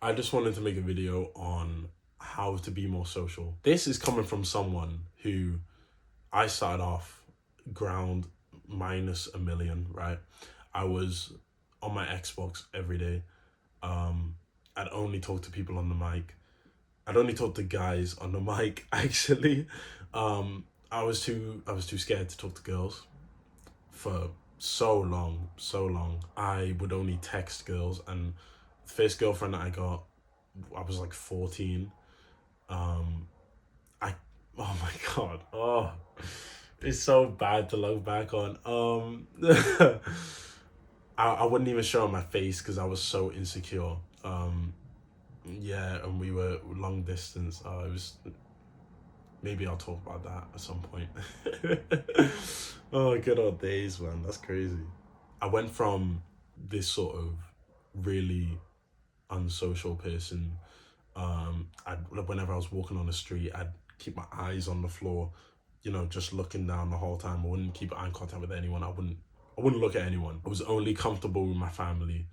I just wanted to make a video on how to be more social. This is coming from someone who I started off ground minus a million, right? I was on my Xbox every day. Um, I'd only talk to people on the mic. I'd only talk to guys on the mic, actually. I was too scared to talk to girls for so long. I would only text girls, and the first girlfriend that I got, I was like 14. Um, I oh my god, it's so bad to look back on. I wouldn't even show my face because I was so insecure. Yeah, and we were long distance. It was maybe I'll talk about that at some point. Oh, good old days, man. That's crazy. I went from this sort of really unsocial person. Whenever I was walking on the street, I'd keep my eyes on the floor, just looking down the whole time. I wouldn't keep eye contact with anyone. I wouldn't look at anyone. I was only comfortable with my family.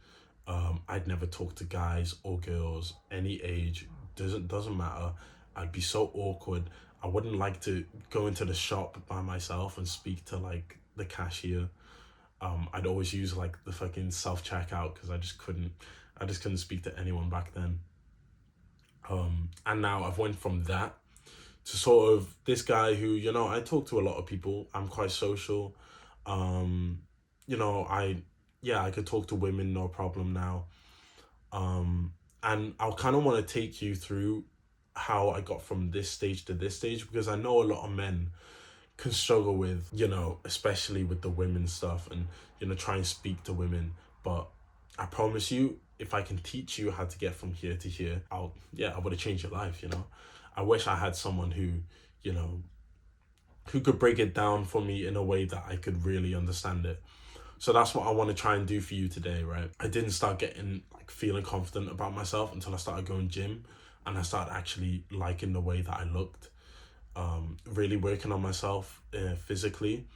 I'd never talk to guys or girls, any age. Doesn't matter. I'd be so awkward. I wouldn't like to go into the shop by myself and speak to like the cashier. I'd always use like the fucking self checkout because I just couldn't speak to anyone back then. And now I've went from that to sort of this guy who, I talk to a lot of people. I'm quite social. Um, you know, I yeah, I could talk to women no problem now. And I kind of want to take you through how I got from this stage to this stage because I know a lot of men can struggle with, especially with the women stuff and, try and speak to women. But I promise you, if I can teach you how to get from here to here, I would have changed your life. I wish I had someone you know, who could break it down for me in a way that I could really understand it. So that's what I want to try and do for you today, right? I didn't start getting like feeling confident about myself until I started going gym and I started actually liking the way that I looked. Really working on myself physically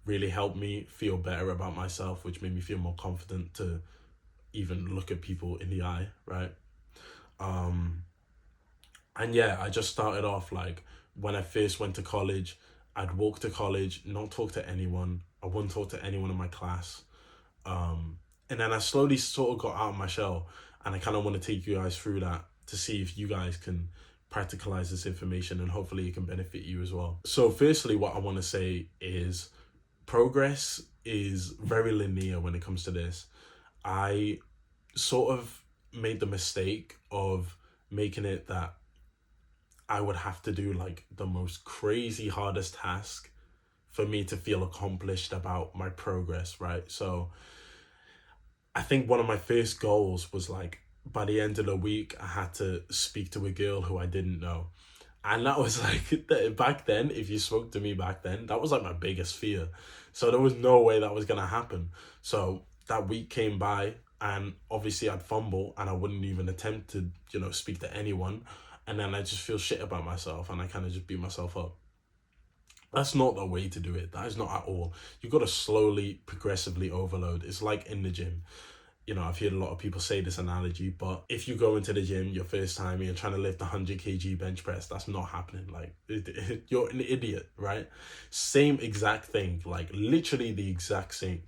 really helped me feel better about myself, which made me feel more confident to even look at people in the eye, right? Um, and yeah, I just started off like when I first went to college, I'd walk to college, not talk to anyone. I wouldn't talk to anyone in my class. Um, and then I slowly sort of got out of my shell, and I kind of want to take you guys through that to see if you guys can practicalize this information and hopefully it can benefit you as well. So, firstly, what I want to say is progress is very linear when it comes to this. I sort of made the mistake of making it that I would have to do like the most crazy hardest task for me to feel accomplished about my progress, right? So I think one of my first goals was like by the end of the week, I had to speak to a girl who I didn't know. And that was like, back then, if you spoke to me back then, that was like my biggest fear. So there was no way that was going to happen. So that week came by, and obviously I'd fumble and I wouldn't even attempt to, speak to anyone. And then I just feel shit about myself and I kind of just beat myself up. That's not the way to do it. That is not at all. You got to slowly, progressively overload. It's like in the gym. I've heard a lot of people say this analogy, but if you go into the gym your first time and you're trying to lift 100 kg bench press, that's not happening. Like, you're an idiot, right? Same exact thing, like literally the exact same.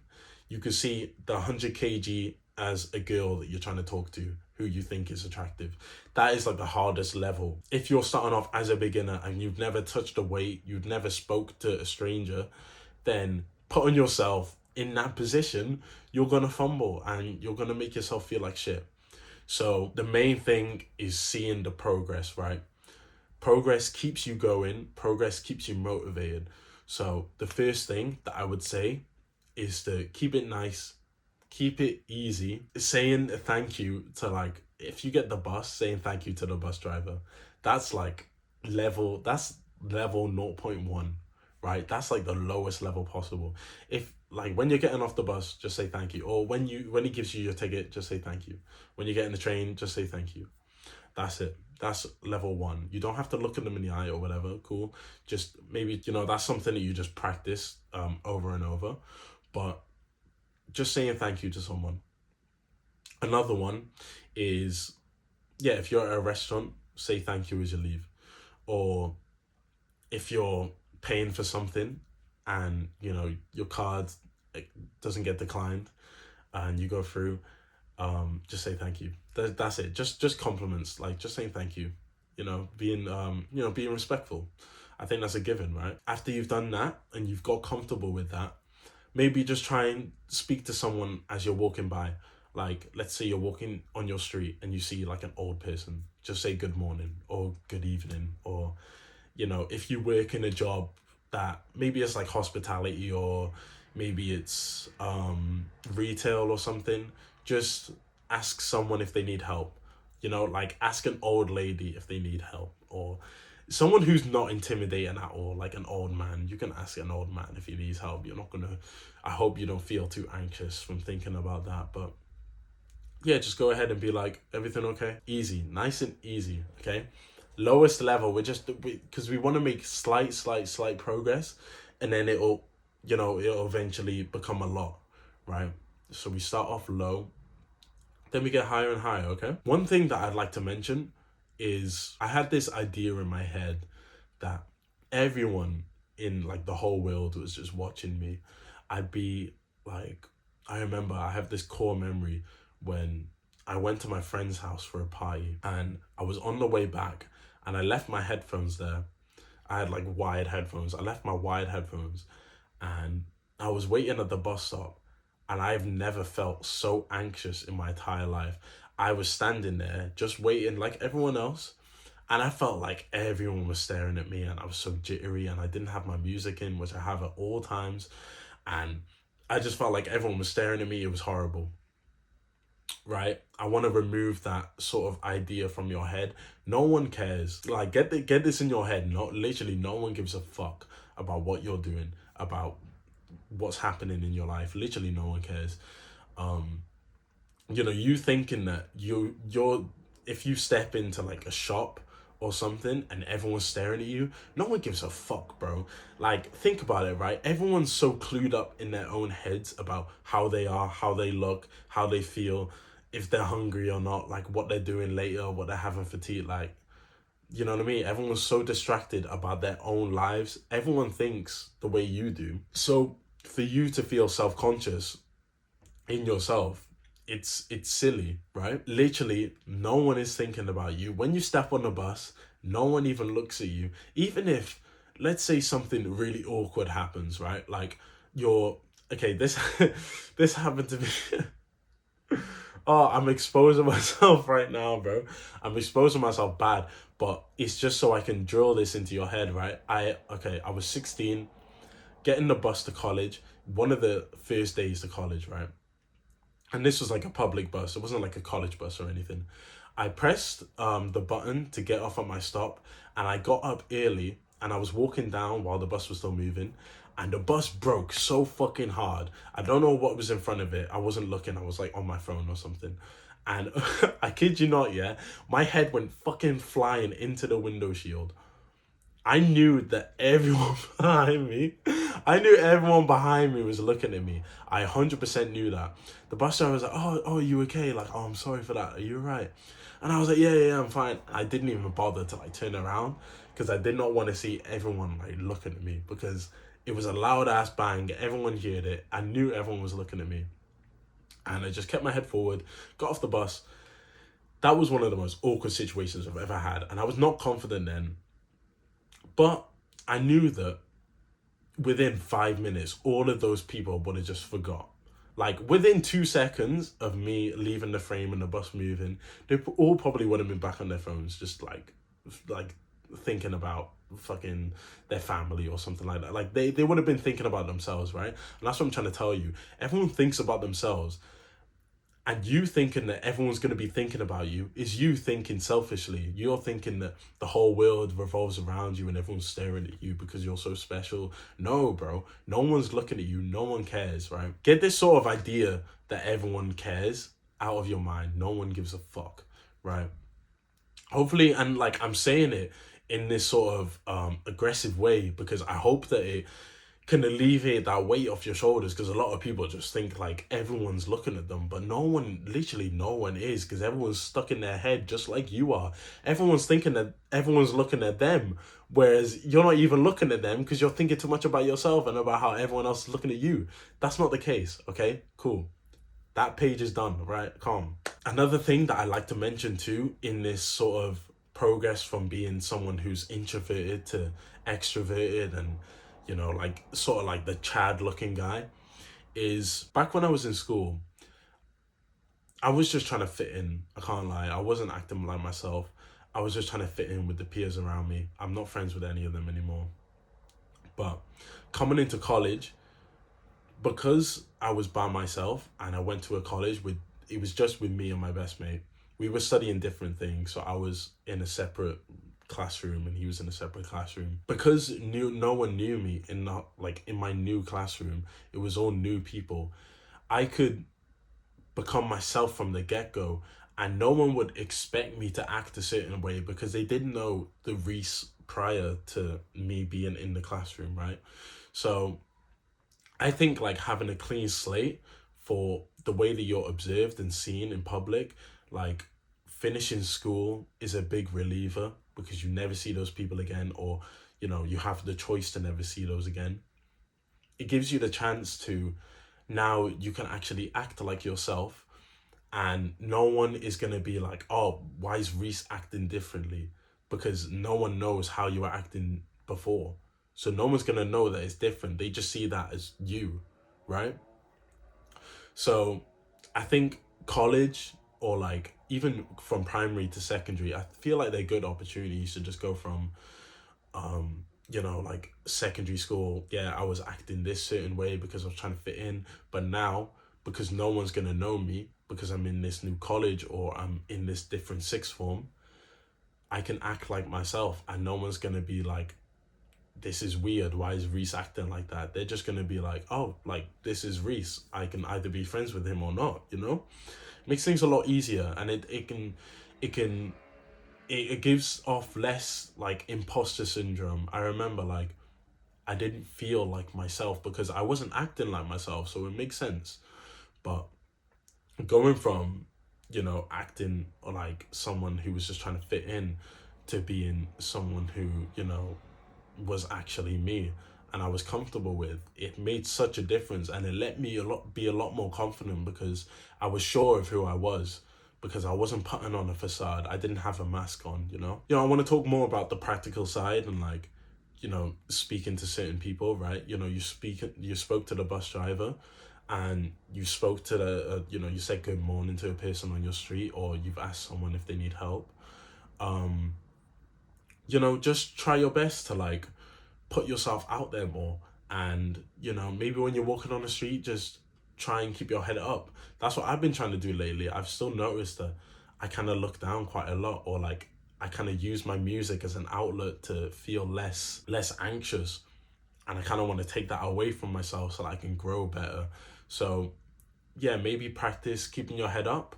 You could see the 100 kg as a girl that you're trying to talk to who you think is attractive. That is like the hardest level. If you're starting off as a beginner and you've never touched a weight, you've never spoke to a stranger, then putting yourself in that position, you're gonna fumble and you're gonna make yourself feel like shit. So the main thing is seeing the progress, right? Progress keeps you going, progress keeps you motivated. So the first thing that I would say is to keep it nice, keep it easy. Saying thank you to, like, if you get the bus, saying thank you to the bus driver, that's like level 0.1, right? That's like the lowest level possible. If like when you're getting off the bus, just say thank you. Or when he gives you your ticket, just say thank you. When you get in the train, just say thank you. That's it. That's level one. You don't have to look at them in the eye or whatever. Cool. Just maybe, that's something that you just practice over and over. But just saying thank you to someone. Another one is yeah, if you're at a restaurant, say thank you as you leave. Or if you're paying for something and, you know, your card, like, doesn't get declined and you go through, just say thank you. That's it. Just compliments, like just saying thank you. Being being respectful. I think that's a given, right? After you've done that and you've got comfortable with that, maybe just try and speak to someone as you're walking by. Like, let's say you're walking on your street and you see like an old person. Just say good morning or good evening. Or, if you work in a job that maybe it's like hospitality, or maybe it's retail or something, just ask someone if they need help. Like ask an old lady if they need help, or someone who's not intimidating at all, like an old man. You can ask an old man if he needs help. You're not gonna, I hope you don't feel too anxious from thinking about that. But yeah, just go ahead and be like, everything okay? Easy, nice and easy, okay? Lowest level, because we want to make slight progress, and then it'll eventually become a lot, right? So we start off low, then we get higher and higher, okay? One thing that I'd like to mention is I had this idea in my head that everyone in like the whole world was just watching me. I'd be like, I remember I have this core memory when I went to my friend's house for a party and I was on the way back and I left my headphones there. I had like wired headphones. I left my wired headphones and I was waiting at the bus stop, and I've never felt so anxious in my entire life. I was standing there just waiting like everyone else, and I felt like everyone was staring at me, and I was so jittery, and I didn't have my music in, which I have at all times, and I just felt like everyone was staring at me. It was horrible, right? I want to remove that sort of idea from your head. No one cares. Like, get this in your head. Literally, no one gives a fuck about what you're doing, about what's happening in your life. Literally, no one cares. You thinking that you're if you step into like a shop or something and everyone's staring at you, no one gives a fuck, bro. Like, think about it, right? Everyone's so clued up in their own heads about how they are, how they look, how they feel, if they're hungry or not, like what they're doing later, what they're having for tea, like, you know what I mean? Everyone's so distracted about their own lives. Everyone thinks the way you do. So for you to feel self-conscious in yourself, it's silly, right? Literally, no one is thinking about you. When you step on the bus, no one even looks at you. Even if, let's say, something really awkward happens, right? Like, this this happened to me. Oh, I'm exposing myself right now, bro. I'm exposing myself bad, but it's just so I can drill this into your head, right? I was 16, getting the bus to college, one of the first days to college, right? And this was like a public bus. It wasn't like a college bus or anything. I pressed the button to get off at my stop, and I got up early, and I was walking down while the bus was still moving, and the bus broke so fucking hard. I don't know what was in front of it. I wasn't looking. I was like on my phone or something. And I kid you not, yeah, my head went fucking flying into the window shield. I knew that everyone behind me, I knew everyone behind me was looking at me. I 100% knew that. The bus driver was like, oh, you okay? Like, oh, I'm sorry for that. Are you all right? And I was like, yeah, I'm fine. I didn't even bother to like turn around because I did not want to see everyone like looking at me, because it was a loud ass bang. Everyone heard it. I knew everyone was looking at me. And I just kept my head forward, got off the bus. That was one of the most awkward situations I've ever had. And I was not confident then. But I knew that within 5 minutes, all of those people would have just forgot. Like, within 2 seconds of me leaving the frame and the bus moving, they all probably would have been back on their phones, just like thinking about fucking their family or something like that. Like, they would have been thinking about themselves, right? And that's what I'm trying to tell you. Everyone thinks about themselves. And you thinking that everyone's going to be thinking about you is you thinking selfishly. You're thinking that the whole world revolves around you and everyone's staring at you because you're so special. No, bro. No one's looking at you. No one cares, right? Get this sort of idea that everyone cares out of your mind. No one gives a fuck, right? Hopefully, and like I'm saying it in this sort of aggressive way because I hope that it can alleviate that weight off your shoulders, because a lot of people just think like everyone's looking at them, but no one, literally no one is, because everyone's stuck in their head just like you are. Everyone's thinking that everyone's looking at them, whereas you're not even looking at them because you're thinking too much about yourself and about how everyone else is looking at you. That's not the case. Okay, cool. That page is done, right? Calm. Another thing that I like to mention too, in this sort of progress from being someone who's introverted to extroverted and, you know, like sort of like the Chad looking guy, is back when I was in school, I was just trying to fit in. I can't lie. I wasn't acting like myself. I was just trying to fit in with the peers around me. I'm not friends with any of them anymore. But coming into college, because I was by myself and I went to a college with, it was just with me and my best mate. We were studying different things, so I was in a separate classroom and he was in a separate classroom. Because no one knew me in the, like in my new classroom, it was all new people. I could become myself from the get-go, and no one would expect me to act a certain way because they didn't know the Reese prior to me being in the classroom, right? So I think like having a clean slate for the way that you're observed and seen in public, like finishing school is a big reliever because you never see those people again, or, you know, you have the choice to never see those again. It gives you the chance to, now you can actually act like yourself, and no one is going to be like, oh, why is Reese acting differently? Because no one knows how you were acting before. So no one's going to know that it's different. They just see that as you, right? So I think college, or like even from primary to secondary, I feel like they're good opportunities to just go from, you know, like secondary school, yeah, I was acting this certain way because I was trying to fit in. But now, because no one's going to know me, because I'm in this new college or I'm in this different sixth form, I can act like myself and no one's going to be like, this is weird. Why is Reese acting like that? They're just going to be like, oh, like, this is Reese. I can either be friends with him or not, you know? Makes things a lot easier, and it gives off less like imposter syndrome. I remember like I didn't feel like myself because I wasn't acting like myself, so it makes sense. But going from, you know, acting like someone who was just trying to fit in to being someone who, you know, was actually me and I was comfortable with, it made such a difference, and it let me be a lot more confident because I was sure of who I was, because I wasn't putting on a facade. I didn't have a mask on, you know? You know, I want to talk more about the practical side and like, you know, speaking to certain people, right? You know, you spoke to the bus driver, and you spoke to the, you know, you said good morning to a person on your street, or you've asked someone if they need help. You know, just try your best to like put yourself out there more. And, you know, maybe when you're walking on the street, just try and keep your head up. That's what I've been trying to do lately. I've still noticed that I kind of look down quite a lot, or like I kind of use my music as an outlet to feel less anxious, and I kind of want to take that away from myself so that I can grow better. So yeah, maybe practice keeping your head up,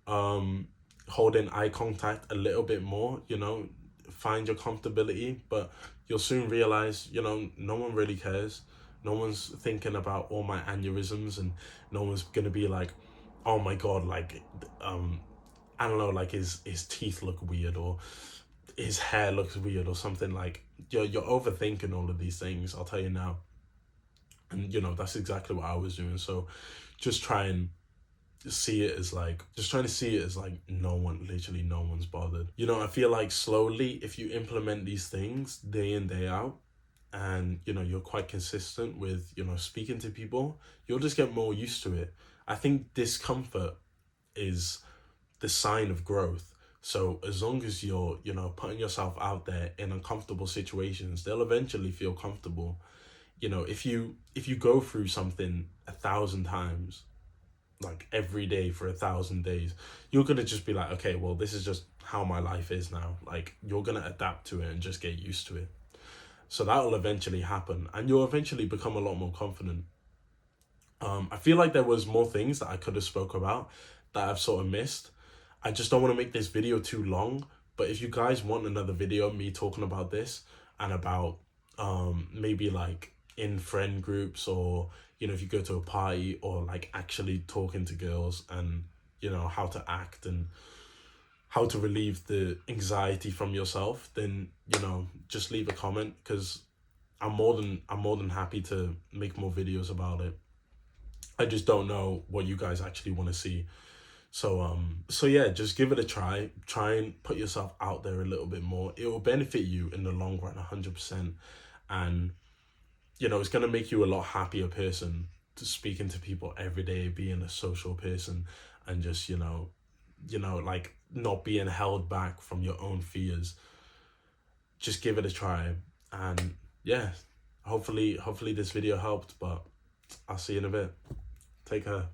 holding eye contact a little bit more, you know, find your comfortability, but you'll soon realize, you know, no one really cares. No one's thinking about all my aneurysms, and no one's gonna be like, oh my god, like, I don't know, like his teeth look weird, or his hair looks weird, or something. Like, you're overthinking all of these things, I'll tell you now. And, you know, that's exactly what I was doing. So just try and see it as like, just trying to see it as like, no one, literally no one's bothered. You know, I feel like slowly, if you implement these things day in, day out, and, you know, you're quite consistent with, you know, speaking to people, you'll just get more used to it. I think discomfort is the sign of growth. So as long as you're, you know, putting yourself out there in uncomfortable situations, they'll eventually feel comfortable. You know, if you go through something 1,000 times, like every day for 1,000 days, you're gonna just be like, okay, well, this is just how my life is now. Like, you're gonna adapt to it and just get used to it. So that'll eventually happen, and you'll eventually become a lot more confident. I feel like there was more things that I could have spoke about that I've sort of missed. I just don't want to make this video too long, but if you guys want another video of me talking about this, and about maybe like, in friend groups, or if you go to a party, or like actually talking to girls, and how to act and how to relieve the anxiety from yourself, then just leave a comment, because I'm more than happy to make more videos about it. I just don't know what you guys actually want to see. So yeah, just give it a try. Try and put yourself out there a little bit more. It will benefit you in the long run, 100%. And it's gonna make you a lot happier person, to speaking to people every day, being a social person, and just like not being held back from your own fears. Just give it a try, and yeah, hopefully this video helped. But I'll see you in a bit. Take care.